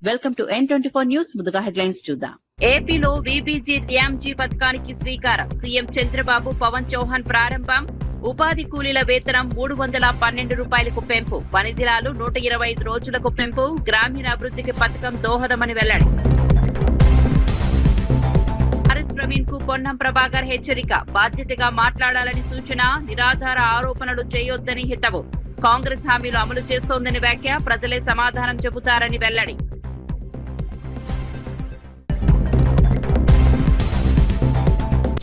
Welcome to N24 news. ముందుగా headlines చూద్దాం. ఏపీలో వీబీజీ డ్యాంజీ పథకానికి శ్రీకారం. సీఎం చంద్రబాబు, పవన్ చౌహాన్ ప్రారంభం. ఉపాధి కూలీల వేతనం 312 రూపాయలకు పెంపు. పని దినాలు 125 రోజులకు పెంపు. గ్రామీణాభివృద్ధికి పథకం దోహదమని వెల్లడి. ఆర్ఎస్ ప్రవీణ్ కు పొన్నం ప్రభాకర్ హెచ్చరిక. బాధ్యతగా మాట్లాడాలని సూచన. నిరాధార ఆరోపణలు చేయొద్దని హితవు. కాంగ్రెస్ హామీలు అమలు చేస్తోందని వ్యాఖ్య. ప్రజలే సమాధానం చెబుతారని వెల్లడి.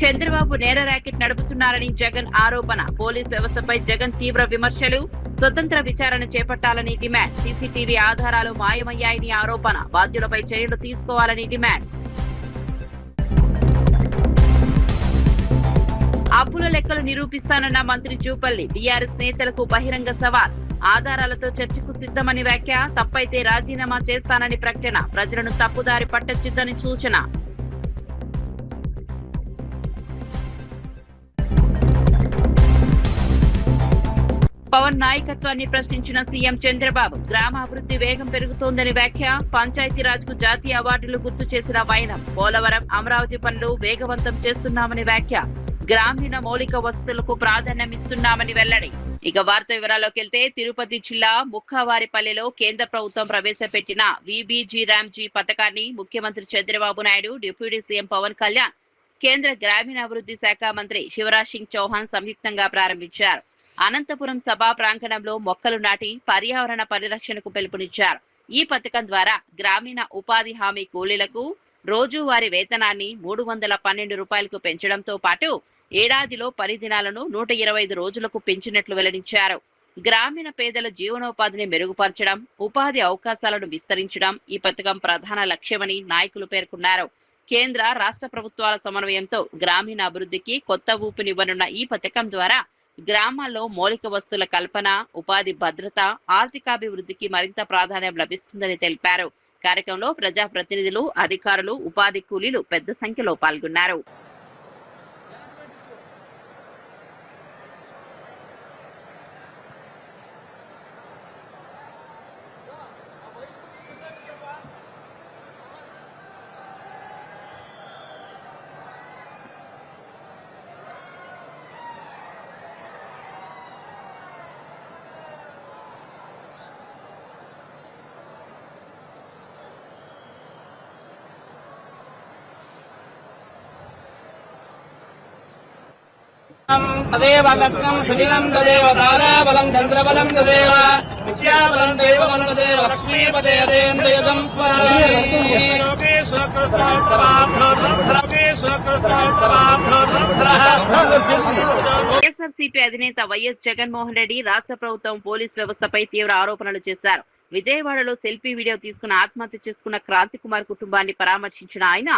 చంద్రబాబు నేర ర్యాకెట్ నడుపుతున్నారని జగన్ ఆరోపణ. పోలీస్ వ్యవస్థపై జగన్ తీవ్ర విమర్శలు. స్వతంత్ర విచారణ చేపట్టాలని డిమాండ్. సీసీటీవీ ఆధారాలు మాయమయ్యాయని ఆరోపణ. బాధ్యులపై చర్యలు తీసుకోవాలని డిమాండ్. అప్పుల లెక్కలు నిరూపిస్తానన్న మంత్రి జూపల్లి. టీఆర్ఎస్ నేతలకు బహిరంగ సవాల్. ఆధారాలతో చర్చకు సిద్ధమని వ్యాఖ్య. తప్పైతే రాజీనామా చేస్తానని ప్రకటన. ప్రజలను తప్పుదారి పట్టొచ్చిద్దని సూచన. పవన్ నాయకత్వాన్ని ప్రశ్నించిన సీఎం చంద్రబాబు. గ్రామాభివృద్ధి వేగం పెరుగుతోందని వ్యాఖ్య. పంచాయతీరాజ్ కు జాతీయ అవార్డులు గుర్తు చేసిన వైనం. పోలవరం, అమరావతి పనులు వేగవంతం చేస్తున్నామని వ్యాఖ్య. గ్రామీణ మౌలిక వసతులకు ప్రాధాన్యమిస్తున్నామని వెల్లడి. ఇక వార్త వివరాల్లోకి వెళ్తే, తిరుపతి జిల్లా ముక్కవారిపల్లెలో కేంద్ర ప్రభుత్వం ప్రవేశపెట్టిన వీబీజీ ర్యాంజీ పథకాన్ని ముఖ్యమంత్రి చంద్రబాబు నాయుడు, డిప్యూటీ సీఎం పవన్ కళ్యాణ్, కేంద్ర గ్రామీణాభివృద్ధి శాఖ మంత్రి శివరాజ్ సింగ్ చౌహాన్ సంయుక్తంగా ప్రారంభించారు. అనంతపురం సభా ప్రాంగణంలో మొక్కలు నాటి పర్యావరణ పరిరక్షణకు పిలుపునిచ్చారు. ఈ పథకం ద్వారా గ్రామీణ ఉపాధి హామీ కూలీలకు రోజువారీ వేతనాన్ని 312 రూపాయలకు పెంచడంతో పాటు ఏడాదిలో పని దినాలను 125 రోజులకు పెంచినట్లు వెల్లడించారు. గ్రామీణ పేదల జీవనోపాధిని మెరుగుపరచడం, ఉపాధి అవకాశాలను విస్తరించడం ఈ పథకం ప్రధాన లక్ష్యమని నాయకులు పేర్కొన్నారు. కేంద్ర, రాష్ట్ర ప్రభుత్వాల సమన్వయంతో గ్రామీణ అభివృద్ధికి కొత్త ఊపినివ్వనున్న ఈ పథకం ద్వారా గ్రామాల్లో మౌలిక వస్తువుల కల్పన, ఉపాధి భద్రత, ఆర్థికాభివృద్ధికి మరింత ప్రాధాన్యం లభిస్తుందని తెలిపారు. కార్యక్రమంలో ప్రజాప్రతినిధులు, అధికారులు, ఉపాధి కూలీలు పెద్ద సంఖ్యలో పాల్గొన్నారు. तदेव लग्नं सुदिनं तदेव ताराबलं चन्द्रबलं तदेव विद्याबलं देवबलं तदेव लक्ष्मीपदे अदेन्द्रयतं వైఎస్ఆర్సీపీ అధినేత వైఎస్ జగన్మోహన్ రెడ్డి రాష్ట్ర ప్రభుత్వం పోలీస్ వ్యవస్థపై తీవ్ర ఆరోపణలు చేశారు. విజయవాడలో సెల్ఫీ వీడియో తీసుకుని ఆత్మహత్య చేసుకున్న క్రాంతి కుమార్ కుటుంబాన్ని పరామర్శించిన ఆయన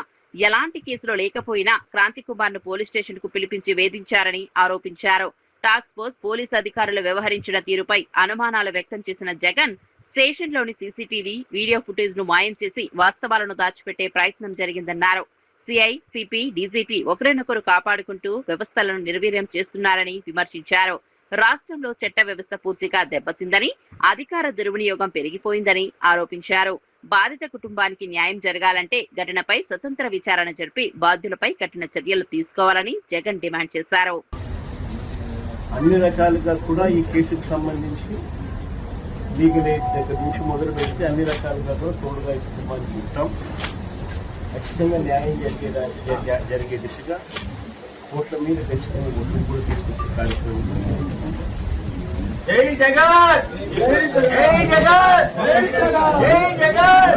ఎలాంటి కేసులో లేకపోయినా క్రాంతి కుమార్ ను పోలీస్ స్టేషన్ కు పిలిపించి వేధించారని ఆరోపించారు. టాస్క్ ఫోర్స్ పోలీసు అధికారులు వ్యవహరించిన తీరుపై అనుమానాలు వ్యక్తం చేసిన జగన్, స్టేషన్ లోని సీసీటీవీ వీడియో ఫుటేజ్ ను మాయం చేసి వాస్తవాలను దాచిపెట్టే ప్రయత్నం జరిగిందన్నారు. సిఐ, సిపి, డీజీపీ ఒకరినొకరు కాపాడుకుంటూ వ్యవస్థలను నిర్వీర్యం చేస్తున్నారని విమర్శించారు. రాష్ట్రంలో చట్ట వ్యవస్థ పూర్తిగా దెబ్బతిందని, అధికార దుర్వినియోగం పెరిగిపోయిందని ఆరోపించారు. బాధిత కుటుంబానికి న్యాయం జరగాలంటే ఘటనపై స్వతంత్ర విచారణ జరిపి బాధ్యులపై కఠిన చర్యలు తీసుకోవాలని జగన్ డిమాండ్ చేశారు. అన్ని రకాలుగా కూడా ఈ కేసుకు సంబంధించి లీగల్ ఎయిడ్ దగ్గర నుంచి మొదలు పెడితే అన్ని రకాలుగా కూడా తోడుగా ఈ కుటుంబానికి ఉంటాం. ఖచ్చితంగా న్యాయం జరిగే దిశగా కోట్ల మీద ఖచ్చితంగా ఒత్తిడి కూడా తీసుకొచ్చే కార్యక్రమం. జై జగన్, జై జగన్, జై జగన్.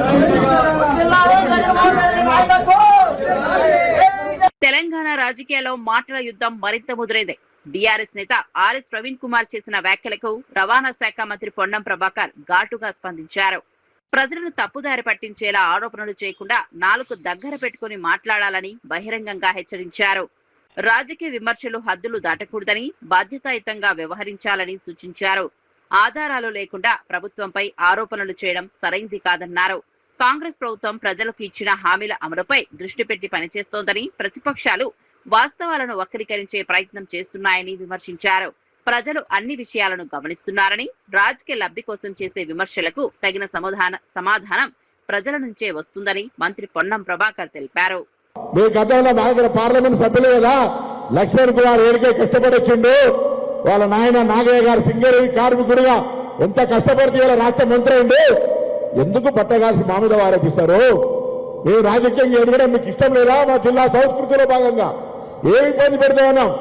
తెలంగాణ రాజకీయాల్లో మాటల యుద్ధం మరింత ముదిరైంది. బీఆర్ఎస్ నేత ఆర్ఎస్ ప్రవీణ్ కుమార్ చేసిన వ్యాఖ్యలకు రవాణా శాఖ మంత్రి పొన్నం ప్రభాకర్ ఘాటుగా స్పందించారు. ప్రజలను తప్పుదారి పట్టించేలా ఆరోపణలు చేయకుండా నాలుగు దగ్గర పెట్టుకుని మాట్లాడాలని బహిరంగంగా హెచ్చరించారు. రాజకీయ విమర్శలు హద్దులు దాటకూడదని, బాధ్యతాయుతంగా వ్యవహరించాలని సూచించారు. ఆధారాలు లేకుండా ప్రభుత్వంపై ఆరోపణలు చేయడం సరైంది కాదన్నారు. కాంగ్రెస్ ప్రభుత్వం ప్రజలకు ఇచ్చిన హామీల అమలుపై దృష్టి పెట్టి పనిచేస్తోందని, ప్రతిపక్షాలు వాస్తవాలను వక్రీకరించే ప్రయత్నం చేస్తున్నాయని విమర్శించారు. ప్రజలు అన్ని విషయాలను గమనిస్తున్నారని, రాజకీయ లబ్ధి కోసం చేసే విమర్శలకు తగిన సమాధానం ప్రజల నుంచే వస్తుందని మంత్రి పొన్నం ప్రభాకర్ తెలిపారు. మీ గతంలో నా దగ్గర పార్లమెంట్ సభ్యులు కదా, లక్ష్మణ్ కుమార్ ఏడికే కష్టపడి వచ్చిండు. వాళ్ళ నాయన నాగయ్య గారు సింగరేణి కార్మికుడిగా ఎంత కష్టపడితే ఇలా రాష్ట్ర మంత్రి అయింది. ఎందుకు పట్టగాల్సి మా మీద ఆరోపిస్తారు? మేము రాజకీయంగా ఎదగడం మీకు ఇష్టం లేదా? మా జిల్లా సంస్కృతిలో భాగంగా ఏమి ఇబ్బంది పెడతా ఉన్నాం?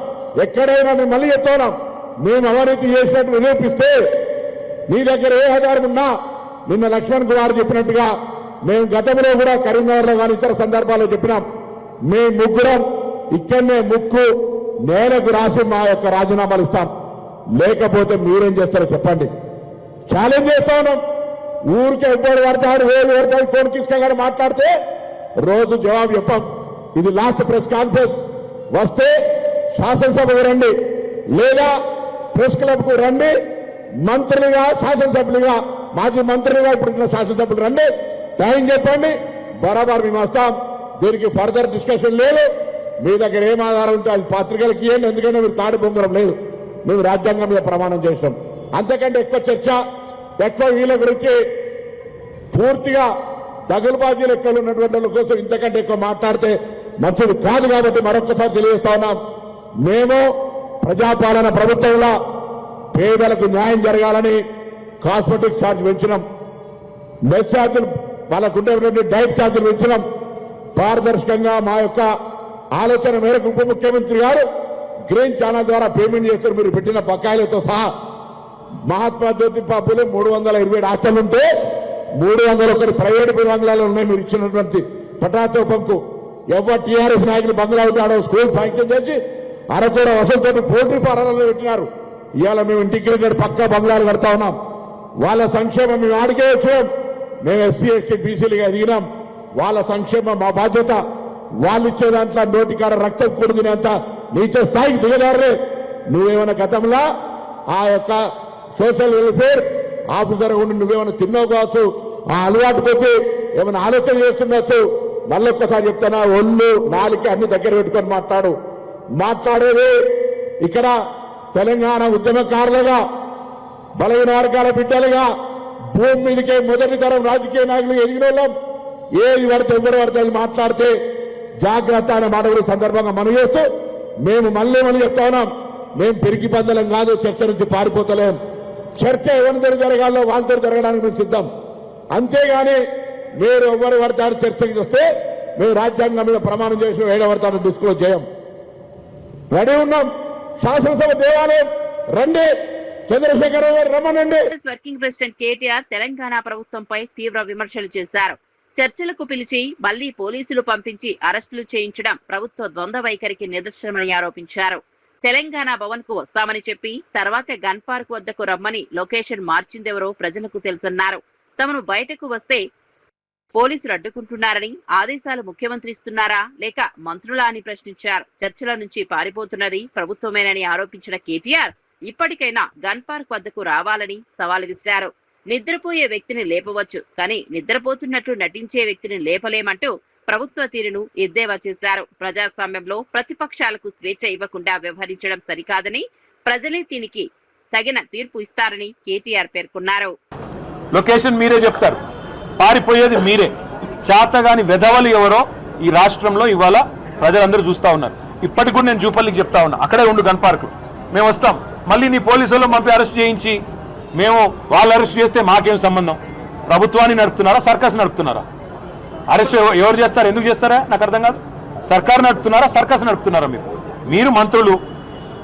ఎక్కడైనా మేము మళ్ళీ చెప్తా ఉన్నాం, మేము అవినీతి చేసినట్టు నిరూపిస్తే నీ దగ్గర ఏ ఆధారం ఉన్నా, నిన్న లక్ష్మణ్ కుమార్ చెప్పినట్టుగా మేము గతంలో కూడా కరీంనగర్లో కానీ ఇతర సందర్భాల్లో చెప్పినాం, మేము ముగ్గురం ఇక్కడనే ముక్కు నేలకు రాసి మా యొక్క రాజీనామాలు ఇస్తాం. లేకపోతే మీరేం చేస్తారో చెప్పండి. ఛాలెంజ్ చేస్తా ఉన్నాం. ఊరికే ఎవ్వరు పడతాడు, వేలు పడతాడు, ఫోన్ తీసుకొని మాట్లాడితే రోజు జవాబు చెప్పాం. ఇది లాస్ట్ ప్రెస్ కాన్ఫరెన్స్. వస్తే శాసనసభకు రండి, లేదా ప్రెస్ క్లబ్ కు రండి. మంత్రులుగా, శాసనసభ్యులుగా, మాజీ మంత్రులుగా ఇప్పుడు శాసనసభ్యులు రండి, టైం చెప్పండి, బరాబర్ మేము వస్తాం. దీనికి ఫర్దర్ డిస్కషన్ లేదు. మీ దగ్గర ఏం ఆధారం ఉంటే అది పత్రికలకు ఇవ్వండి. ఎందుకంటే మీరు తాడు బొంగరం లేదు. మేము రాజ్యాంగం మీద ప్రమాణం చేసినాం. అంతకంటే ఎక్కువ చర్చ, ఎక్కువ వీళ్ళ గురించి పూర్తిగా దగులుబాజీ లెక్కలు ఉన్నటువంటి వాళ్ళ కోసం ఇంతకంటే ఎక్కువ మాట్లాడితే మంచిది కాదు. కాబట్టి మరొకసారి తెలియజేస్తా ఉన్నాం, మేము ప్రజాపాలన ప్రభుత్వంలో పేదలకు న్యాయం జరగాలని కాస్మెటిక్ ఛార్జ్ పెంచినాం, మెస్ ఛార్జీలు వాళ్ళకు ఉండేటువంటి డైట్ ఛార్జీలు పెంచినాం. పారదర్శకంగా మా యొక్క ఆలోచన మేరకు ఉప ముఖ్యమంత్రి గారు గ్రీన్ ఛానల్ ద్వారా పేమెంట్ చేస్తారు. మీరు పెట్టిన బకాయిలతో సహా మహాత్మా జ్యోతిబా ఫూలే 327 హాస్టల్ 301 ప్రైవేట్ బంగ్లాలు ఉన్నాయి. మీరు ఇచ్చినటువంటి పటాతో పంకు ఎవరు టీఆర్ఎస్ నాయకులు బంగ్లా ఉంటాడో స్కూల్ శాంక్షన్ చేసి అరకోర వసతులతో పోల్ట్రీ ఫారాలలో పెట్టినారు. ఇవాళ మేము ఇంటిగ్రేటెడ్ పక్కా బంగ్లాలు కడతా ఉన్నాం. వాళ్ళ సంక్షేమం మేము ఆడికే వచ్చాం. మేము ఎస్సీ ఎస్టీ బీసీలుగా ఎదిగినాం. వాళ్ళ సంక్షేమం మా బాధ్యత. వాళ్ళు ఇచ్చే దాంట్లో నోటికాడ రక్తం కూడుకునేంత నీచ స్థాయికి దిగదారులే. నువ్వేమైనా గతంలో ఆ యొక్క సోషల్ వెల్ఫేర్ ఆఫీసర్ ఉండి నువ్వేమైనా తిన్నావు కావచ్చు, ఆ అలవాటు కొద్ది ఏమైనా ఆలోచన చేస్తుండొచ్చు. మళ్ళొక్కసారి చెప్తానా, ఒళ్ళు నాలుక అన్ని దగ్గర పెట్టుకొని మాట్లాడేది ఇక్కడ తెలంగాణ ఉద్యమకారులుగా, బలహీన వర్గాల బిడ్డలుగా, భూమి మీదకే మొదటి తరం రాజకీయ నాయకులు ఎదిగిన వాళ్ళం. ఏది పడితే ఎవరు పడితే అది మాట్లాడితే జాగ్రత్త అనే మాట కూడా సందర్భంగా మనం చేస్తూ మేము మళ్ళీ చెప్తా ఉన్నాం, మేము పెరిగి పందలం కాదు, చర్చ నుంచి పారిపోతలేం. చర్చ ఎవరితో జరగాలో వాళ్ళతో జరగడానికి మేము సిద్ధం. అంతేగాని మీరు ఎవరు పడతారు చర్చకి వస్తే మేము రాజ్యాంగం మీద ప్రమాణం చేసి ఏడవడతాను డిస్క్లోజ్ చేయం. రెడీ ఉన్నాం. శాసనసభ దేవాలయం రండి, చంద్రశేఖర్ గారు రమ్మనండి. వర్కింగ్ ప్రెసిడెంట్ కేటీఆర్ తెలంగాణ ప్రభుత్వంపై తీవ్ర విమర్శలు చేశారు. చర్చలకు పిలిచి మళ్లీ పోలీసులు పంపించి అరెస్టులు చేయించడం ప్రభుత్వ ద్వంద్వ వైఖరికి నిదర్శనమని ఆరోపించారు. తెలంగాణ భవన్ కు వస్తామని చెప్పి తర్వాత గన్ పార్క్ వద్దకు రమ్మని లొకేషన్ మార్చిందెవరో ప్రజలకు తెలుసన్నారు. తమను బయటకు వస్తే పోలీసులు అడ్డుకుంటున్నారని, ఆదేశాలు ముఖ్యమంత్రి ఇస్తున్నారా లేక మంత్రులా అని ప్రశ్నించారు. చర్చల నుంచి పారిపోతున్నది ప్రభుత్వమేనని ఆరోపించిన కేటీఆర్ ఇప్పటికైనా గన్ పార్క్ వద్దకు రావాలని సవాల్ విసిరారు. నిద్రపోయే వ్యక్తిని లేపవచ్చు, కానీ నిద్రపోతున్నట్లు నటించే వ్యక్తిని లేపలేమంటూ ప్రభుత్వ తీరును ఎద్దేవా చేశారు. ప్రజాస్వామ్యంలో ప్రతిపక్షాలకు స్వేచ్ఛ ఇవ్వకుండా వ్యవహరించడం సరికాదని, ప్రజలే దీనికి తగిన తీర్పు ఇస్తారని కేటీఆర్ పేర్కొన్నారు. లొకేషన్ మీరే చెప్తారు, పారిపోయేది మీరే. చేతగాని వెధవలు ఎవరో ఈ రాష్ట్రంలో ఇవాళ ప్రజలందరూ చూస్తా ఉన్నారు. ఇప్పటికి కూడా నేను జూపల్లికి చెప్తా ఉన్నా, అక్కడే ఉండు గన్ పార్క్, మేము వస్తాం. మళ్ళీ నీ పోలీసులు పంపి అరెస్ట్ చేయించి మేము వాళ్ళు అరెస్ట్ చేస్తే మాకేం సంబంధం? ప్రభుత్వాన్ని నడుపుతున్నారా, సర్కస్ నడుపుతున్నారా? అరెస్ట్ ఎవరు చేస్తారా, ఎందుకు చేస్తారా నాకు అర్థం కాదు. సర్కారు నడుపుతున్నారా, సర్కస్ నడుపుతున్నారా? మీరు మంత్రులు,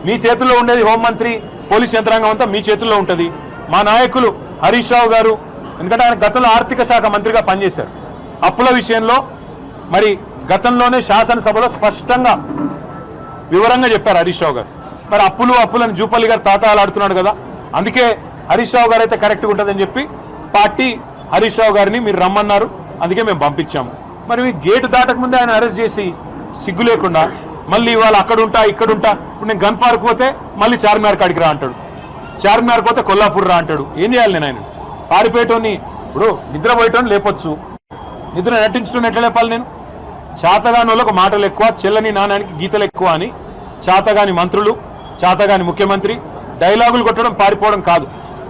మీ చేతుల్లో ఉండేది హోంమంత్రి, పోలీస్ యంత్రాంగం అంతా మీ చేతుల్లో ఉంటుంది. మా నాయకులు హరీష్ రావు గారు, ఎందుకంటే ఆయన గతంలో ఆర్థిక శాఖ మంత్రిగా పనిచేశారు, అప్పుల విషయంలో మరి గతంలోనే శాసనసభలో స్పష్టంగా వివరంగా చెప్పారు హరీష్ రావు గారు. మరి అప్పులని జూపల్లి గారు తాతాలాడుతున్నాడు కదా, అందుకే హరీష్ రావు గారు అయితే కరెక్ట్గా ఉంటుందని చెప్పి పార్టీ హరీష్ రావు గారిని మీరు రమ్మన్నారు, అందుకే మేము పంపించాము. మరి గేటు దాటక ముందే ఆయన అరెస్ట్ చేసి సిగ్గు లేకుండా మళ్ళీ ఇవాళ అక్కడుంటా ఇక్కడుంటా, ఇప్పుడు నేను గన్ పార్క్ పోతే మళ్ళీ చార్మినార్ కాడికి రా అంటాడు, చార్మినార్ పోతే కొల్లాపూర్ రా అంటాడు. ఏం చేయాలి నేను? ఆయన పారిపోయేటోని, ఇప్పుడు నిద్రపోయేటోని లేపొచ్చు, నిద్ర నటించడం ఎట్లా లేపాలి నేను? చేతగాని వాళ్ళకు మాటలు ఎక్కువ, చెల్లని నాణానికి గీతలు ఎక్కువ అని చేతగాని మంత్రులు, చేతగాని ముఖ్యమంత్రి డైలాగులు కొట్టడం పారిపోవడం కాదు.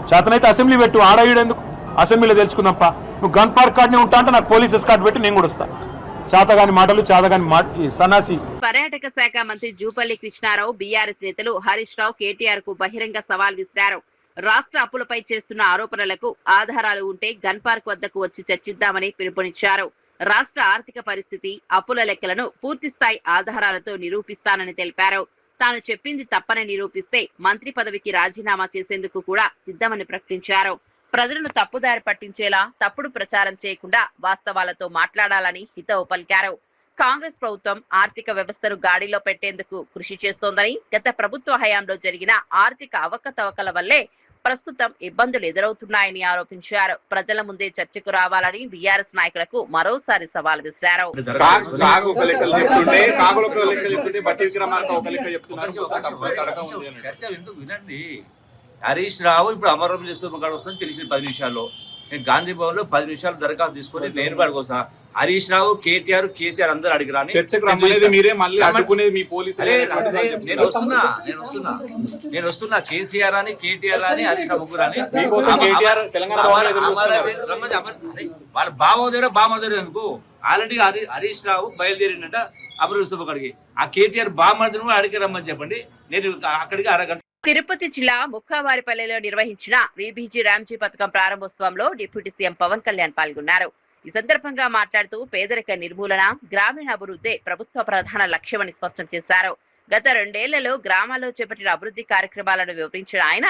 చేతనైతే అసెంబ్లీ పెట్టు, ఆడేయడెందుకు? అసెంబ్లీలో తెలుసుకుందాంపా. నువ్వు గన్ పార్క్ కాడనే ఉంటా అంటే నాకు పోలీస్ ఎస్కార్ట్ పెట్టి నేను కూడా వస్తాను. చాతగాని మాటలు చాతగాని సన్నాసి. పర్యాటక శాఖ మంత్రి జూపల్లి కృష్ణారావు బీఆర్ఎస్ నేతలు హరీష్ రావు కేటీఆర్ కు బహిరంగ సవాల్ విసిరారు. రాష్ట్ర అప్పులపై చేస్తున్న ఆరోపణలకు ఆధారాలు ఉంటే గన్ పార్క్ వద్దకు వచ్చి చర్చిద్దామని పిలుపునిచ్చారు. రాష్ట్ర ఆర్థిక పరిస్థితి, అప్పుల లెక్కలను పూర్తిస్థాయి ఆధారాలతో నిరూపిస్తానని తెలిపారు. తాను చెప్పింది తప్పని నిరూపిస్తే మంత్రి పదవికి రాజీనామా చేసేందుకు కూడా సిద్ధమని ప్రకటించారు. ప్రజలను తప్పుదారి పట్టించేలా తప్పుడు ప్రచారం చేయకుండా వాస్తవాలతో మాట్లాడాలని హితవు పలికారు. కాంగ్రెస్ ప్రభుత్వం ఆర్థిక వ్యవస్థను గాడిలో పెట్టేందుకు కృషి చేస్తోందని, గత ప్రభుత్వ హయాంలో జరిగిన ఆర్థిక అవకతవకల వల్లే ప్రస్తుతం ఇబ్బందులు ఎదురవుతున్నాయని ఆరోపించారు. ప్రజల ముందే చర్చకు రావాలని బీఆర్ఎస్ నాయకులకు మరోసారి సవాల్ విసిరారు. హరీష్ రావు ఇప్పుడు అమరం చేస్తూ వస్తుంది తెలిసింది 10 నిమిషాల్లో. నేను గాంధీ భవన్ లో 10 నిమిషాలు దరఖాస్తు తీసుకొని నేను పడుకోసా. హరీష్ రావు, కేటీఆర్, కేసీఆర్ అందరూ అడిగిరాని నేను వస్తున్నా కేసీఆర్ అని, కేటీఆర్ అని, హరీష్ రావు ముగ్గురు అని వాళ్ళ బామోదేరో ఎందుకు ఆల్రెడీ హరీష్ రావు బయలుదేరినట అమరావతి సభకు అడిగి. ఆ కేటీఆర్ బామోదేరో కూడా అడిగి రమ్మని చెప్పండి. నేను అక్కడికి అరగంట. తిరుపతి జిల్లా ముక్కావారిపల్లెలో నిర్వహించిన వీబీజీ రామ్జీ పథకం ప్రారంభోత్సవంలో డిప్యూటీ సీఎం పవన్ కళ్యాణ్ పాల్గొన్నారు. ఈ సందర్భంగా మాట్లాడుతూ పేదరిక నిర్మూలన, గ్రామీణాభివృద్ధి ప్రభుత్వ ప్రధాన లక్ష్యమని స్పష్టం చేశారు. గత 2 ఏళ్లలో గ్రామాల్లో చేపట్టిన అభివృద్ధి కార్యక్రమాలను వివరించిన ఆయన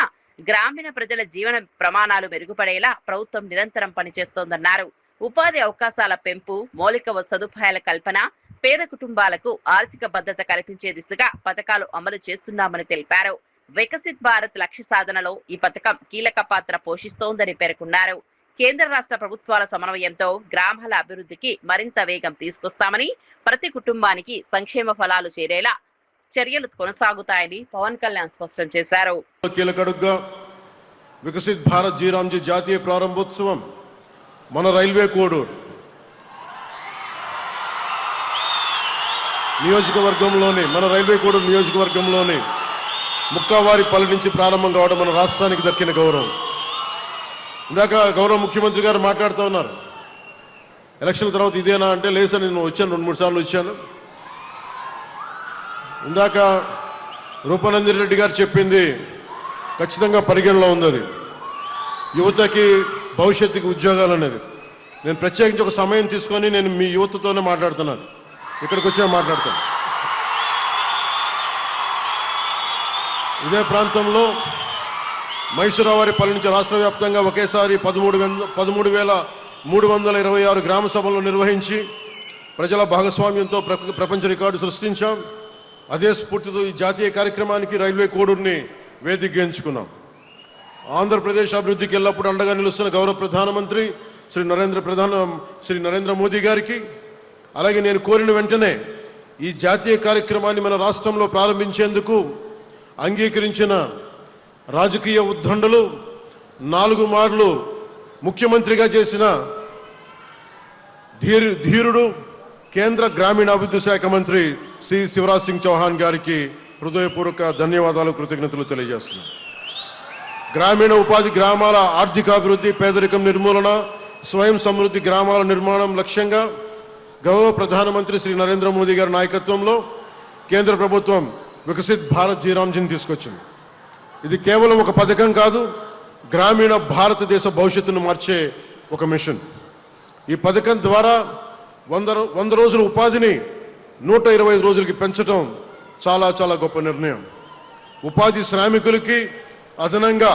గ్రామీణ ప్రజల జీవన ప్రమాణాలు మెరుగుపడేలా ప్రభుత్వం నిరంతరం పనిచేస్తోందన్నారు. ఉపాధి అవకాశాల పెంపు, మౌలిక సదుపాయాల కల్పన, పేద కుటుంబాలకు ఆర్థిక భద్రత కల్పించే దిశగా పథకాలు అమలు చేస్తున్నామని తెలిపారు. వికసిత్ భారత్ లక్ష్య సాధనలో ఈ పథకం కీలక పాత్ర పోషిస్తోందని పేర్కొన్నారు. కేంద్ర రాష్ట్ర ప్రభుత్వాల సమన్వయంతో గ్రామాల అభివృద్ధికి మరింత వేగం తీసుకొస్తామని, ప్రతి కుటుంబానికి సంక్షేమ ఫలాలు చేరేలా చర్యలు కొనసాగుతాయని పవన్ కళ్యాణ్ స్పష్టం చేశారు. కీలకడుగ్గా వికసిత్ భారత్ జీరామ్జీ జాతీయ ప్రారంభోత్సవం మన రైల్వే కోడూరు నియోజకవర్గంలోని ముక్కావారిపల్లి నుంచి ప్రారంభం కావడం మన రాష్ట్రానికి దక్కిన గౌరవం. ఇందాక గౌరవ ముఖ్యమంత్రి గారు మాట్లాడుతూ ఉన్నారు, ఎలక్షన్ తర్వాత ఇదేనా అంటే లేసా నేను వచ్చాను, 2-3 సార్లు వచ్చాను. ఇందాక రూపనందిని రెడ్డి గారు చెప్పింది ఖచ్చితంగా పరిగణలో ఉంది. అది యువతకి భవిష్యత్తుకి ఉద్యోగాలు అనేది. నేను ప్రత్యేకించి ఒక సమయం తీసుకొని నేను మీ యువతతోనే మాట్లాడుతున్నాను, ఇక్కడికి వచ్చే మాట్లాడతాను. ఇదే ప్రాంతంలో మైసూరావారిపల్లి నుంచి రాష్ట్ర వ్యాప్తంగా ఒకేసారి 13,326 గ్రామ సభలను నిర్వహించి ప్రజల భాగస్వామ్యంతో ప్రపంచ రికార్డు సృష్టించాం. అదే స్ఫూర్తితో ఈ జాతీయ కార్యక్రమానికి రైల్వే కోడూరుని వేదికగా ఎంచుకున్నాం. ఆంధ్రప్రదేశ్ అభివృద్ధికి ఎల్లప్పుడూ అండగా నిలుస్తున్న గౌరవ ప్రధానమంత్రి శ్రీ నరేంద్ర మోదీ గారికి, అలాగే నేను కోరిన వెంటనే ఈ జాతీయ కార్యక్రమాన్ని మన రాష్ట్రంలో ప్రారంభించేందుకు అంగీకరించిన రాజకీయ ఉద్దండులు, 4 మార్లు ముఖ్యమంత్రిగా చేసిన ధీరుడు కేంద్ర గ్రామీణాభివృద్ధి శాఖ మంత్రి శ్రీ శివరాజ్ సింగ్ చౌహాన్ గారికి హృదయపూర్వక ధన్యవాదాలు, కృతజ్ఞతలు తెలియజేస్తున్నాను. గ్రామీణ ఉపాధి, గ్రామాల ఆర్థికాభివృద్ధి, పేదరికం నిర్మూలన, స్వయం సమృద్ధి గ్రామాల నిర్మాణం లక్ష్యంగా గౌరవ ప్రధానమంత్రి శ్రీ నరేంద్ర మోదీ గారి నాయకత్వంలో కేంద్ర ప్రభుత్వం వికసిత్ భారత్ జీరామ్జీని తీసుకొచ్చింది. ఇది కేవలం ఒక పథకం కాదు, గ్రామీణ భారతదేశ భవిష్యత్తును మార్చే ఒక మిషన్. ఈ పథకం ద్వారా 100 రోజుల ఉపాధిని 125 రోజులకి పెంచడం చాలా చాలా గొప్ప నిర్ణయం. ఉపాధి శ్రామికులకి అదనంగా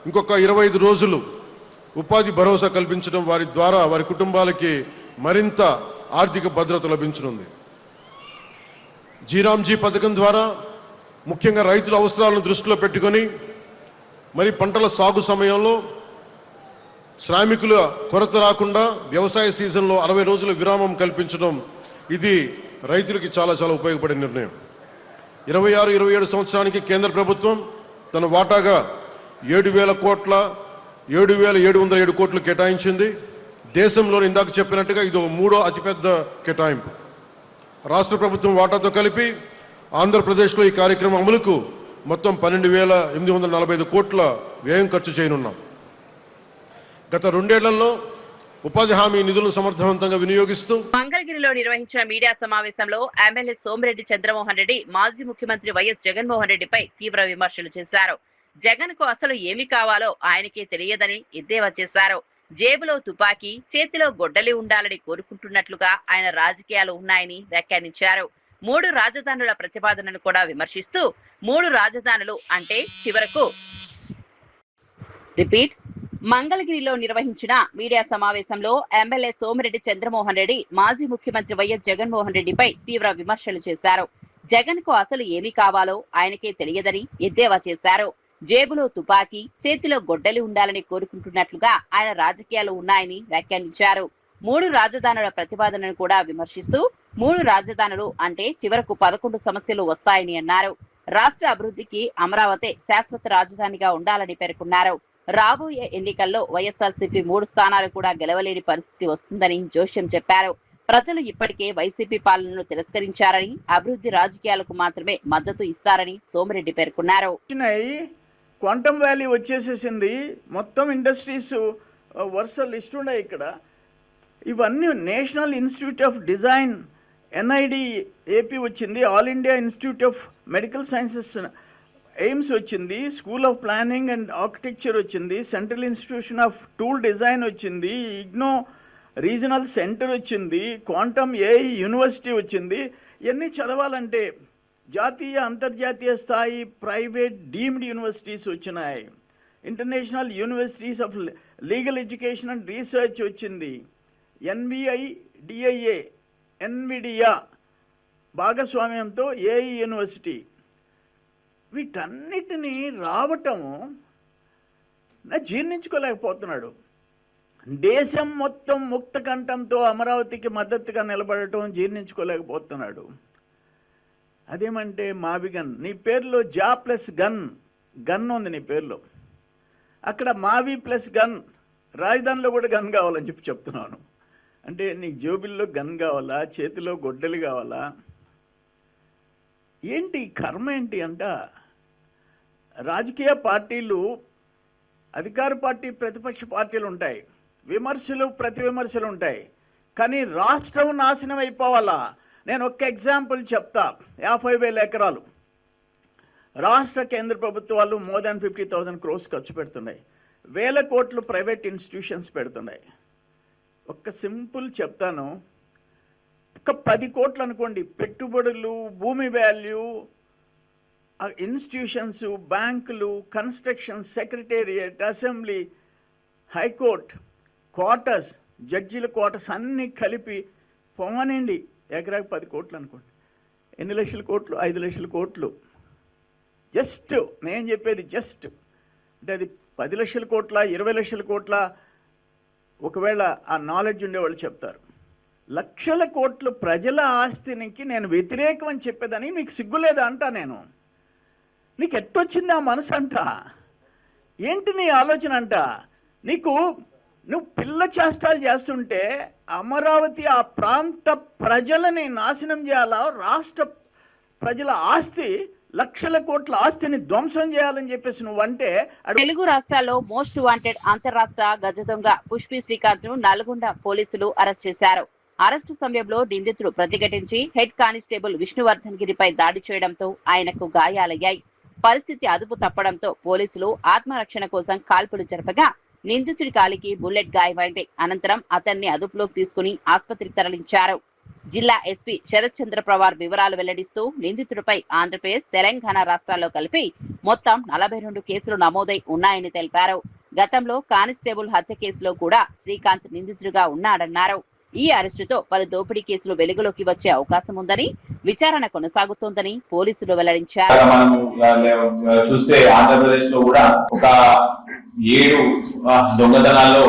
ఇంకొక 25 రోజులు ఉపాధి భరోసా కల్పించడం, వారి ద్వారా వారి కుటుంబాలకి మరింత ఆర్థిక భద్రత లభించనుంది. జీరామ్జీ పథకం ద్వారా ముఖ్యంగా రైతుల అవసరాలను దృష్టిలో పెట్టుకొని మరి పంటల సాగు సమయంలో శ్రామికుల కొరత రాకుండా వ్యవసాయ సీజన్లో 60 రోజుల విరామం కల్పించడం, ఇది రైతులకి చాలా చాలా ఉపయోగపడే నిర్ణయం. 26-27 సంవత్సరానికి కేంద్ర ప్రభుత్వం తన వాటాగా 7,707 కోట్లు కేటాయించింది. దేశంలో ఇందాక చెప్పినట్టుగా ఇది 3వ అతిపెద్ద కేటాయింపు. రాష్ట్ర ప్రభుత్వం వాటాతో కలిపి ఆంధ్రప్రదేశ్లో ఈ కార్యక్రమం అమలుకు మొత్తం 12,845 కోట్ల వ్యయం ఖర్చు చేయనున్నాం. గత 2 ఏళ్లలో ఉపాధి హామీ నిధులను సమర్థవంతంగా వినియోగిస్తూ మంగళగిరిలో నిర్వహించిన మీడియా సమావేశంలో ఎమ్మెల్యే సోమిరెడ్డి చంద్రమోహన్ రెడ్డి మాజీ ముఖ్యమంత్రి వైఎస్ జగన్మోహన్ రెడ్డిపై తీవ్ర విమర్శలు చేశారు. జగన్ కు అసలు ఏమి కావాలో ఆయనకే తెలియదని ఎద్దేవా చేశారు. జేబులో తుపాకీ, చేతిలో గొడ్డలి ఉండాలని కోరుకుంటున్నట్లుగా ఆయన రాజకీయాలు ఉన్నాయని వ్యాఖ్యానించారు. 3 రాజధానుల ప్రతిపాదనను కూడా విమర్శిస్తూ 3 రాజధానులు అంటే చివరకు మంగళగిరిలో నిర్వహించిన మీడియా సమావేశంలో ఎమ్మెల్యే సోమిరెడ్డి చంద్రమోహన్ రెడ్డి మాజీ ముఖ్యమంత్రి వైఎస్ జగన్మోహన్ రెడ్డిపై తీవ్ర విమర్శలు చేశారు. జగన్ కు అసలు ఏమి కావాలో ఆయనకే తెలియదని ఎద్దేవా చేశారు. జేబులో తుపాకీ, చేతిలో గొడ్డలి ఉండాలని కోరుకుంటున్నట్లుగా ఆయన రాజకీయాలు ఉన్నాయని వ్యాఖ్యానించారు. 3 రాజధానుల ప్రతిపాదనను కూడా విమర్శిస్తూ 3 రాజధానులు అంటే చివరకు 11 సమస్యలు వస్తాయని అన్నారు. రాష్ట్ర అభివృద్ధికి అమరావతి శాశ్వత రాజధానిగా ఉండాలని పేర్కొన్నారు. రాబోయే ఎన్నికల్లో వైఎస్ఆర్సీపీ 3 స్థానాలు కూడా గెలవలేని పరిస్థితి వస్తుందని జోష్యం చెప్పారు. ప్రజలు ఇప్పటికే వైసీపీ పాలనను తిరస్కరించారని, అభివృద్ధి రాజకీయాలకు మాత్రమే మద్దతు ఇస్తారని సోమిరెడ్డి పేర్కొన్నారు. క్వాంటమ్ వ్యాలీ వచ్చేసేసింది, మొత్తం ఇండస్ట్రీస్ వరుస లిస్ట్ ఉన్నాయి. ఇక్కడ ఇవన్నీ National Institute of Design NID AP వచ్చింది, All India Institute of Medical Sciences AIIMS వచ్చింది, School of Planning and Architecture వచ్చింది, Central Institution of Tool Design వచ్చింది, ఇగ్నో రీజనల్ సెంటర్ వచ్చింది, క్వాంటమ్ ఏఐ యూనివర్సిటీ వచ్చింది. ఇవన్నీ చదవాలంటే జాతీయ అంతర్జాతీయ స్థాయి ప్రైవేట్ డీమ్డ్ యూనివర్సిటీస్ వచ్చినాయి. International universities of legal education and research వచ్చింది. ఎన్విడియా భాగస్వామ్యంతో ఏఐ యూనివర్సిటీ. వీటన్నిటినీ రావటము జీర్ణించుకోలేకపోతున్నాడు. దేశం మొత్తం ముక్త కంఠంతో అమరావతికి మద్దతుగా నిలబడటం జీర్ణించుకోలేకపోతున్నాడు. అదేమంటే మావిగన్, నీ పేరులో జా ప్లస్ గన్ ఉంది నీ పేరులో, అక్కడ మావి ప్లస్ గన్, రాజధానిలో కూడా గన్ కావాలని చెప్తున్నాను. అంటే నీకు జోబిల్లో గన్ కావాలా, చేతిలో గొడ్డలి కావాలా? ఏంటి కర్మ ఏంటి అంట. రాజకీయ పార్టీలు, అధికార పార్టీ, ప్రతిపక్ష పార్టీలు ఉంటాయి, విమర్శలు ప్రతి విమర్శలు ఉంటాయి, కానీ రాష్ట్రం నాశనం అయిపోవాలా. నేను ఒక్క ఎగ్జాంపుల్ చెప్తా. 50,000 ఎకరాలు రాష్ట్ర కేంద్ర ప్రభుత్వాలు మోర్ దాన్ 50,000 crores ఖర్చు పెడుతున్నాయి, 1,000 కోట్లు ప్రైవేట్ ఇన్స్టిట్యూషన్స్ పెడుతున్నాయి. ఒక్క సింపుల్ చెప్తాను, ఒక 10 కోట్లు అనుకోండి పెట్టుబడులు, భూమి వాల్యూ, ఇన్స్టిట్యూషన్స్, బ్యాంకులు, construction, secretariat, assembly, high court, quarters, జడ్జీల క్వార్టర్స్ అన్నీ కలిపి పోమనండి ఎకరాకి 10 కోట్లు అనుకోండి. ఎన్ని లక్షల కోట్లు? 5 లక్షల కోట్లు. జస్ట్ నేను చెప్పేది జస్ట్ అంటే అది 10 లక్షల కోట్ల, 20 లక్షల కోట్ల, ఒకవేళ ఆ నాలెడ్జ్ ఉండేవాళ్ళు చెప్తారు. లక్షల కోట్లు ప్రజల ఆస్తినికి నేను వ్యతిరేకం అని చెప్పేదని నీకు సిగ్గులేదా అంట. నేను నీకు ఎట్టొచ్చింది ఆ మనసు అంట. ఏంటి నీ ఆలోచన అంట. నువ్వు పిల్ల చేష్టాలు చేస్తుంటే అమరావతి ఆ ప్రాంత ప్రజలని నాశనం చేయాలా, రాష్ట్ర ప్రజల ఆస్తి, లక్షల కోట్ల ఆస్తిని ధ్వంసం చేయాలని చెప్పేసి నువ్వంటే. తెలుగు రాష్ట్రాల్లో మోస్ట్ వాంటెడ్ అంతర్రాష్ట్ర గజ దొంగ పుష్పి శ్రీకాంత్ ను నల్గొండ పోలీసులు అరెస్ట్ చేశారు. అరెస్టు సమయంలో నిందితుడు ప్రతిఘటించి హెడ్ కానిస్టేబుల్ విష్ణువర్ధన్ గిరిపై దాడి చేయడంతో ఆయనకు గాయాలయ్యాయి. పరిస్థితి అదుపు తప్పడంతో పోలీసులు ఆత్మరక్షణ కోసం కాల్పులు జరపగా నిందితుడి కాలికి బుల్లెట్ గాయమైంది. అనంతరం అతన్ని అదుపులోకి తీసుకుని ఆసుపత్రికి తరలించారు. జిల్లా ఎస్పీ శరత్ చంద్ర పవార్ వివరాలు వెల్లడిస్తూ నిందితుడిపై ఆంధ్రప్రదేశ్, తెలంగాణ రాష్ట్రాల్లో కలిపి మొత్తం 42 కేసులు నమోదై ఉన్నాయని తెలిపారు. గతంలో కానిస్టేబుల్ హత్య కేసులో కూడా శ్రీకాంత్ నిందితుడిగా ఉన్నాడన్నారు. ఈ అరెస్టుతో పలు దోపిడీ కేసులు వెలుగులోకి వచ్చే అవకాశం ఉందని, విచారణ కొనసాగుతోందని పోలీసులు వెల్లడించారు. చూస్తే ఆంధ్రప్రదేశ్ లో కూడా ఒక 7 దొంగతనాల్లో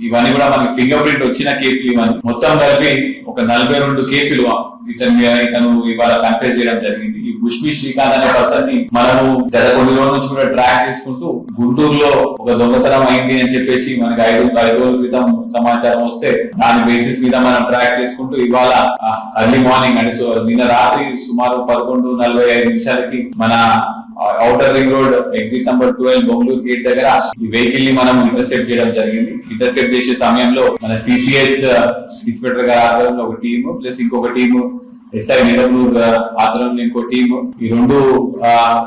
ఇవన్నీ కూడా మనకి ఫింగర్ ప్రింట్ వచ్చిన కేసులు, ఇవన్నీ మొత్తం కలిపి ఒక 42 కేసులు ఇతను ఇవాళ కన్ఫ్యూజ్ చేయడం జరిగింది. ఈ బుష్మి శ్రీకాంత్ అనే పర్సన్ ని మనము గత కొన్ని రోజుల నుంచి కూడా ట్రాక్ చేసుకుంటూ గుంటూరులో ఒక దొంగతనం అయింది అని చెప్పేసి మనకి 5 రోజుల క్రితం సమాచారం వస్తే దాని బేసిస్ మీద మనం ట్రాక్ చేసుకుంటూ ఇవాళ ఎర్లీ మార్నింగ్ అంటే నిన్న రాత్రి సుమారు 11:45 మన outer ring road exit number 12 Bengaluru gate దగ్గర ఈ వెహికల్ ని మనం ఇంటర్సెప్ట్ చేయడం జరిగింది. ఇంటర్సెప్ట్ చేసే సమయంలో మన సిసిఎస్ ఇన్స్పెక్టర్ గారి ఆధ్వర్యంలో ఒక టీము ప్లస్ ఇంకొక టీము ఎస్ఐ నిడమూరు ఆధ్వర్యంలో ఇంకో టీము ఈ రెండు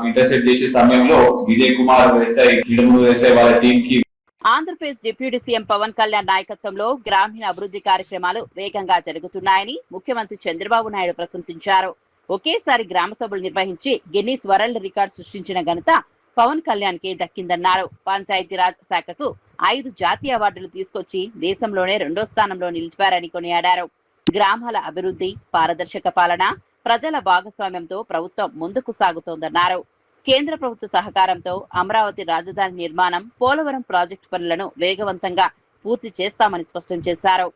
ఇంటర్సెప్ట్ చేసే సమయంలో విజయ్ కుమార్ ఎస్ఐ నిడమూరు ఎస్ఐ వాళ్ళ టీం కి ఆంధ్రప్రదేశ్ డిప్యూటీ సీఎం పవన్ కళ్యాణ్ నాయకత్వంలో గ్రామీణ అభివృద్ధి కార్యక్రమాలు వేగంగా జరుగుతున్నాయని ముఖ్యమంత్రి చంద్రబాబు నాయుడు ప్రశంసించారు. ఒకేసారి గ్రామ సభలు నిర్వహించి గిన్నీస్ వరల్డ్ రికార్డు సృష్టించిన ఘనత పవన్ కళ్యాణ్ కి దక్కిందన్నారు. పంచాయతీరాజ్ శాఖకు 5 జాతీయ అవార్డులు తీసుకొచ్చి దేశంలోనే 2వ స్థానంలో నిలిపారని కొనియాడారు. గ్రామాల అభివృద్ధి, పారదర్శక పాలన, ప్రజల భాగస్వామ్యంతో ప్రభుత్వం ముందుకు సాగుతోందన్నారు. కేంద్ర ప్రభుత్వ సహకారంతో అమరావతి రాజధాని నిర్మాణం, పోలవరం ప్రాజెక్టు పనులను వేగవంతంగా పూర్తి చేస్తామని స్పష్టం చేశారు.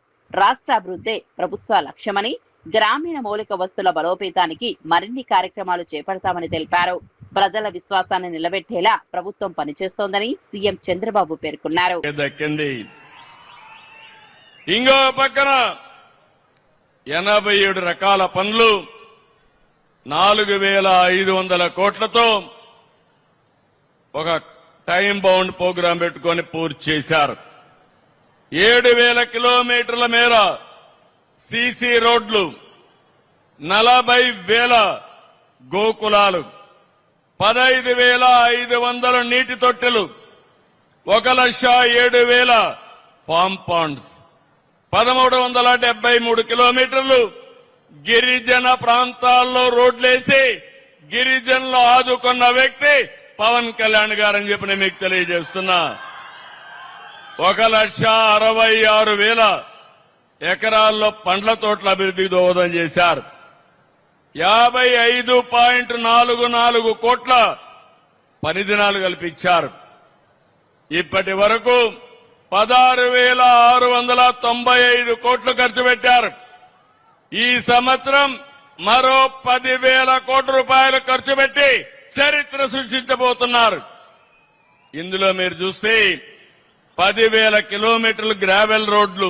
రాష్ట్ర అభివృద్ధే ప్రభుత్వ లక్ష్యమని, గ్రామీణ మౌలిక వస్తువుల బలోపేతానికి మరిన్ని కార్యక్రమాలు చేపడతామని తెలిపారు. ప్రజల విశ్వాసాన్ని నిలబెట్టేలా ప్రభుత్వం పనిచేస్తోందని సీఎం చంద్రబాబు పేర్కొన్నారు. ఇంకో పక్కన 87 రకాల పనులు 4,500 కోట్లతో ఒక టైం బౌండ్ ప్రోగ్రాం పెట్టుకొని పూర్తి చేశారు. 7,000 కిలోమీటర్ల మేర సీసీ రోడ్లు, 40,000 గోకులాలు, 15,500 నీటి తొట్టెలు, 1,07,000 ఫామ్ పాండ్స్, 1,373 కిలోమీటర్లు గిరిజన ప్రాంతాల్లో రోడ్లేసి గిరిజనులు ఆదుకున్న వ్యక్తి పవన్ కళ్యాణ్ గారని చెప్పి నేను మీకు తెలియజేస్తున్నా. 1,66,000 ఎకరాల్లో పండ్ల తోటల అభివృద్ధికి దోహదం చేశారు. 55.44 కోట్ల పని దినాలు కల్పించారు. ఇప్పటి వరకు 16,695 కోట్లు ఖర్చు పెట్టారు. ఈ సంవత్సరం మరో 10,000 కోట్ల రూపాయలు ఖర్చు పెట్టి చరిత్ర సృష్టించబోతున్నారు. ఇందులో మీరు చూస్తే 10,000 కిలోమీటర్లు గ్రావెల్ రోడ్లు,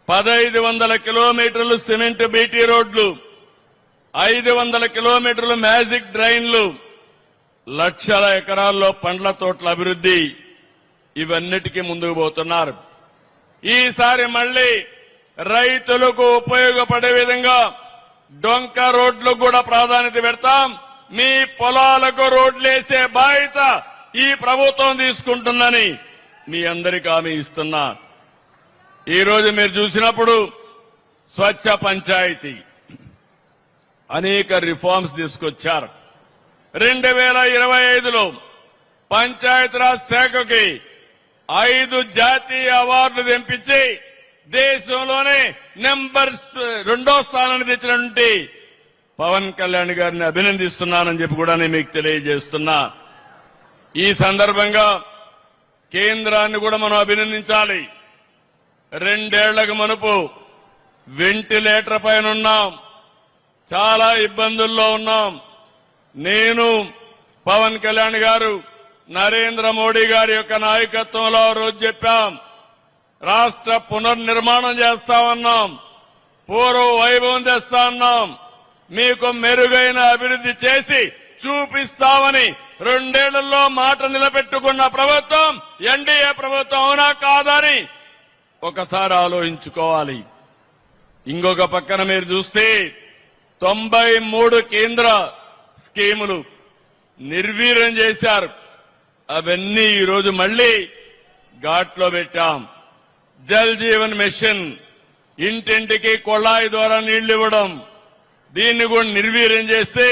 1,500 కిలోమీటర్లు సిమెంట్ బీటీ రోడ్లు, 500 కిలోమీటర్లు మ్యాజిక్ డ్రైన్లు, లక్షల ఎకరాల్లో పండ్ల తోటల అభివృద్ధి, ఇవన్నిటికీ ముందుకు పోతున్నారు. ఈసారి మళ్లీ రైతులకు ఉపయోగపడే విధంగా డొంక రోడ్లకు కూడా ప్రాధాన్యత పెడతాం. మీ పొలాలకు రోడ్లేసే బాధ్యత ఈ ప్రభుత్వం తీసుకుంటుందని మీ అందరికీ హామీ ఇస్తున్నా. ఈ రోజు మీరు చూసినప్పుడు స్వచ్ఛ పంచాయతీ అనేక రిఫార్మ్స్ తీసుకొచ్చారు. 2025లో పంచాయతీరాజ్ శాఖకి 5 జాతీయ అవార్డులు తెంపించి దేశంలోనే నెంబర్ 2వ స్థానాన్ని తెచ్చినటువంటి పవన్ కళ్యాణ్ గారిని అభినందిస్తున్నానని చెప్పి కూడా నేను మీకు తెలియజేస్తున్నా. ఈ సందర్భంగా కేంద్రాన్ని కూడా మనం అభినందించాలి. 2 ఏళ్లకు మునుపు వెంటిలేటర్ పైన ఉన్నాం, చాలా ఇబ్బందుల్లో ఉన్నాం. నేను, పవన్ కళ్యాణ్ గారు, నరేంద్ర మోడీ గారి యొక్క నాయకత్వంలో రోజు చెప్పాం, రాష్ట్ర పునర్నిర్మాణం చేస్తామన్నాం, పూర్వ వైభవం తెస్తామన్నాం, మీకు మెరుగైన అభివృద్ధి చేసి చూపిస్తామని 2 ఏళ్లలో మాట నిలబెట్టుకున్న ప్రభుత్వం ఎన్డీఏ ప్రభుత్వం. అవునా కాదని ఒకసారి ఆలోచించుకోవాలి. ఇంకొక పక్కన మీరు చూస్తే 93 కేంద్ర స్కీములు నిర్వీర్యం చేశారు. అవన్నీ ఈరోజు మళ్లీ ఘాట్లో పెట్టాం. జల్ జీవన్ మిషన్, ఇంటింటికి కొళాయి ద్వారా నీళ్లు ఇవ్వడం, దీన్ని కూడా నిర్వీర్యం చేస్తే.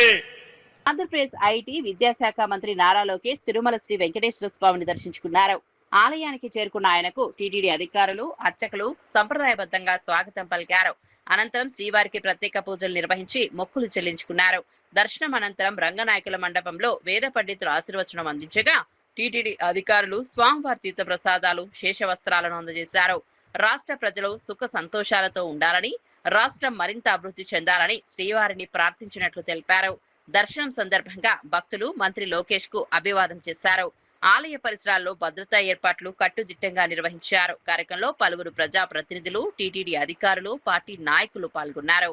ఆంధ్రప్రదేశ్ ఐటీ విద్యాశాఖ మంత్రి నారా లోకేష్ తిరుమల శ్రీ వెంకటేశ్వర స్వామిని దర్శించుకున్నారు. ఆలయానికి చేరుకున్న ఆయనకు టీటీడీ అధికారులు, అర్చకులు సంప్రదాయబద్ధంగా స్వాగతం పలికారు. అనంతరం శ్రీవారికి ప్రత్యేక పూజలు నిర్వహించి మొక్కులు చెల్లించుకున్నారు. దర్శనం అనంతరం రంగనాయకుల మండపంలో వేద పండితులు ఆశీర్వచనం అందించగా టీటీడీ అధికారులు స్వామివారి తీర్థ ప్రసాదాలు, శేషవస్త్రాలను అందజేశారు. రాష్ట్ర ప్రజలు సుఖ సంతోషాలతో ఉండాలని, రాష్ట్రం మరింత అభివృద్ధి చెందాలని శ్రీవారిని ప్రార్థించినట్లు తెలిపారు. దర్శనం సందర్భంగా భక్తులు మంత్రి లోకేష్ కు అభివాదం చేశారు. ఆలయ పరిసరాల్లో భద్రతా ఏర్పాట్లు కట్టుదిట్టంగా నిర్వహించారు. కార్యక్రమంలో పలువురు ప్రజా ప్రతినిధులు, టీటీడీ అధికారులు, పార్టీ నాయకులు పాల్గొన్నారు.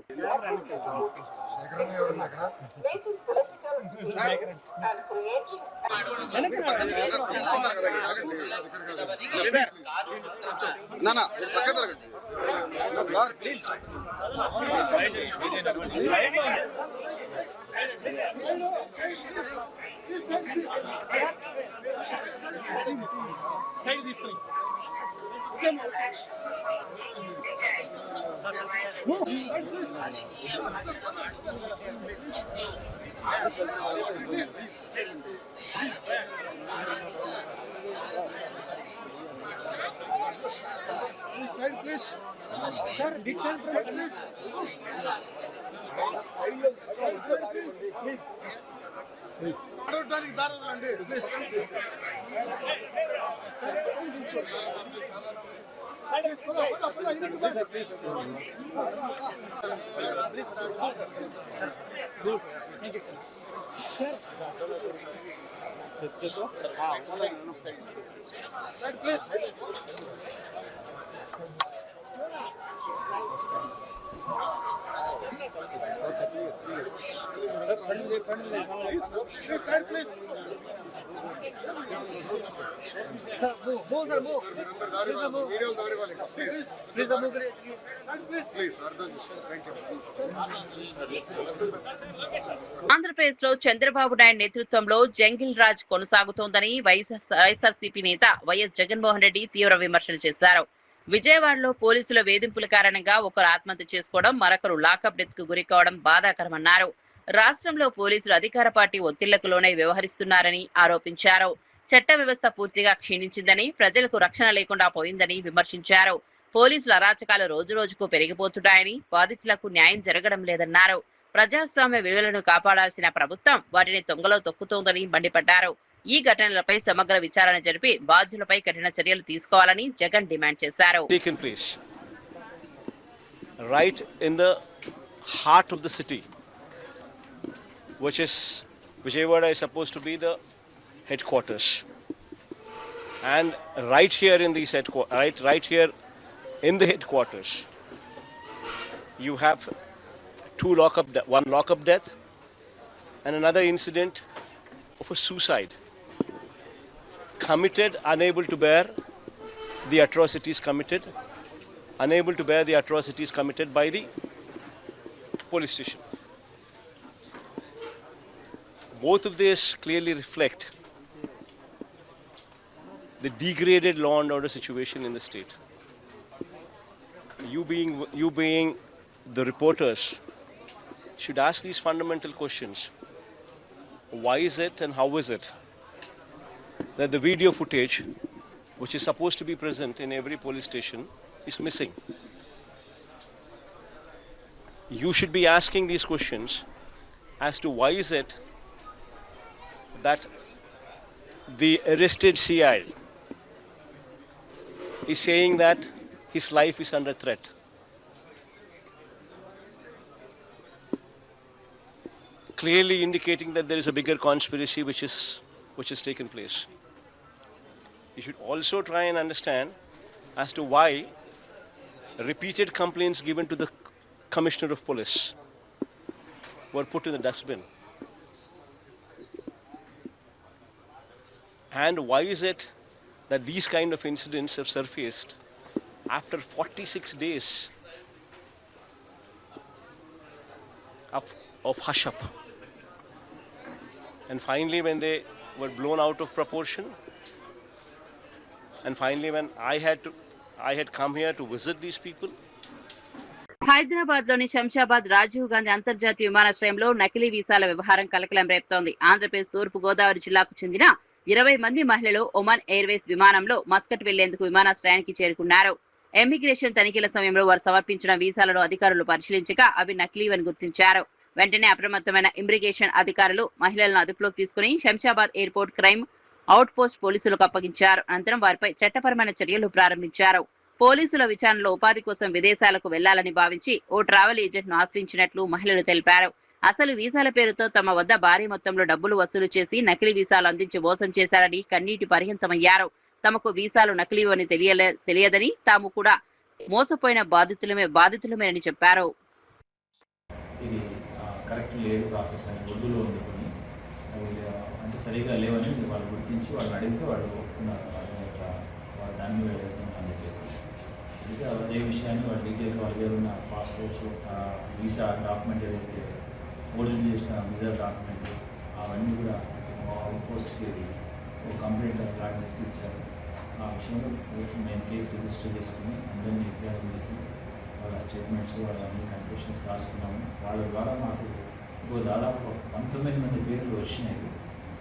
ఆంధ్రప్రదేశ్ లో చంద్రబాబు నాయుడు నేతృత్వంలో జంగిల్ రాజ్ కొనసాగుతోందని వైఎస్ఆర్సీపీ నేత వైఎస్ జగన్మోహన్ రెడ్డి తీవ్ర విమర్శలు చేశారు. విజయవాడలో పోలీసుల వేధింపుల కారణంగా ఒకరు ఆత్మహత్య చేసుకోవడం, మరొకరు లాకప్ డెత్ కు గురి కావడం బాధాకరమన్నారు. రాష్ట్రంలో పోలీసులు అధికార పార్టీ ఒత్తిళ్లకు లోనై వ్యవహరిస్తున్నారని ఆరోపించారు. చట్ట వ్యవస్థ పూర్తిగా క్షీణించిందని, ప్రజలకు రక్షణ లేకుండా పోయిందని విమర్శించారు. పోలీసుల అరాచకాలు రోజురోజుకు పెరిగిపోతున్నాయని, బాధితులకు న్యాయం జరగడం లేదన్నారు. ప్రజాస్వామ్య విలువలను కాపాడాల్సిన ప్రభుత్వం వాటిని తొంగలో తొక్కుతోందని మండిపడ్డారు. ఈ ఘటనలపై సమగ్ర విచారణ జరిపి బాధ్యులపై కఠిన చర్యలు తీసుకోవాలని జగన్ డిమాండ్ చేశారు. Right in the heart of the city, which is Vijayawada is supposed to be the headquarters, and right here in these right here in the headquarters, you have one lockup death and another incident of a suicide committed, unable to bear the atrocities committed by the police station. Both of these clearly reflect the degraded law and order situation in the state. You being the reporters should ask these fundamental questions. Why is it and how is it that the video footage, which is supposed to be present in every police station, is missing? You should be asking these questions as to why is it that the arrested CI is saying that his life is under threat. Clearly indicating that there is a bigger conspiracy which has taken place. You should also try and understand as to why repeated complaints given to the Commissioner of Police were put in the dustbin. And why is it that these kind of incidents have surfaced after 46 days of hush-up? And finally, when they were blown out of proportion, and finally when I had come here to visit these people. Hyderabad లోని శంషాబాద్ రాజీవ్ గాంధీ అంతర్జాతీయ విమానాశ్రయంలో నకిలీ వీసాల వ్యవహారం కలకలం రేపుతోంది. ఆంధ్రప్రదేశ్ తూర్పు గోదావరి జిల్లాకు చెందిన 20 మంది మహిళలు ఒమాన్ ఎయిర్వేస్ విమానంలో మస్కట్ వెళ్లేందుకు విమానాశ్రయానికి చేరుకున్నారు. ఎమిగ్రేషన్ తనిఖీల సమయంలో వారు సమర్పించిన వీసాలను అధికారులు పరిశీలించగా అవి నకిలీవని గుర్తించారు. వెంటనే అప్రమత్తమైన ఇమిగ్రేషన్ అధికారులు మహిళలను అదుపులోకి తీసుకుని Shamshabad airport crime out post పోలీసులకు అప్పగించారు. అనంతరం వారిపై చట్టపరమైన చర్యలు ప్రారంభించారు. పోలీసుల విచారణలో ఉపాధి కోసం విదేశాలకు వెళ్లాలని భావించి ఓ ట్రావెల్ ఏజెంట్ ను ఆశ్రయించినట్లు మహిళలు తెలిపారు. అసలు వీసాల పేరుతో తమ వద్ద భారీ మొత్తంలో డబ్బులు వసూలు చేసి నకిలీ వీసాలు అందించి మోసం చేశారని కన్నీటి పర్యంతమయ్యారు. తమకు వీసాలు నకిలీవని తెలియదని తాము కూడా మోసపోయిన బాధితులమేనని చెప్పారు. ఇది కరెక్ట్ లేదు ప్రాసెస్ అని ఉర్దూలో వండుకొని అంటే సరిగా లేవని వాళ్ళు గుర్తించి వాళ్ళని అడిగితే వాళ్ళు ఒప్పుకున్నారు. వాళ్ళ దాని మీద వెళ్తున్నామని చెప్పేసి అయితే అదే విషయాన్ని వాళ్ళ డీటెయిల్గా వాళ్ళ దగ్గర ఉన్న పాస్పోర్ట్స్, వీసా డాక్యుమెంట్ ఏదైతే ఒరిజినల్ చేసిన వీసా డాక్యుమెంట్ అవన్నీ కూడా అవుట్ పోస్ట్కి ఒక కంప్లైంట్ లాంచ్ చేసి ఇచ్చారు. ఆ విషయంలో మేము కేసు రిజిస్టర్ చేసుకుని అందరినీ ఎగ్జామిన్ చేసి వాళ్ళ స్టేట్మెంట్స్ వాళ్ళ అన్ని కన్ఫెషన్స్ రాసుకున్నాము. వాళ్ళ ద్వారా మాకు దాదాపు 19 మంది పేర్లు వచ్చినాయి.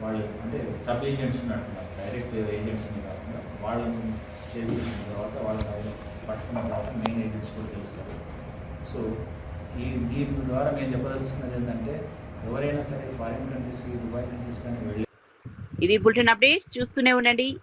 వాళ్ళు అంటే సబ్ ఏజెంట్స్ ఉన్నట్టున్నారు, డైరెక్ట్ ఏజెంట్స్ అని కాకుండా వాళ్ళను చేసిన తర్వాత వాళ్ళని పట్టుకున్న తర్వాత మెయిన్ ఏజెంట్స్ కూడా తెలుస్తారు. సో దీని ద్వారా మేము చెప్పదలుచుకున్నది ఏంటంటే ఎవరైనా సరే ఫారిన్ కంట్రీస్కి, దుబాయ్ కంట్రీస్ కానీ వెళ్ళి ఇవి బులెటిన్ అప్డేట్స్. చూస్తూనే ఉండండి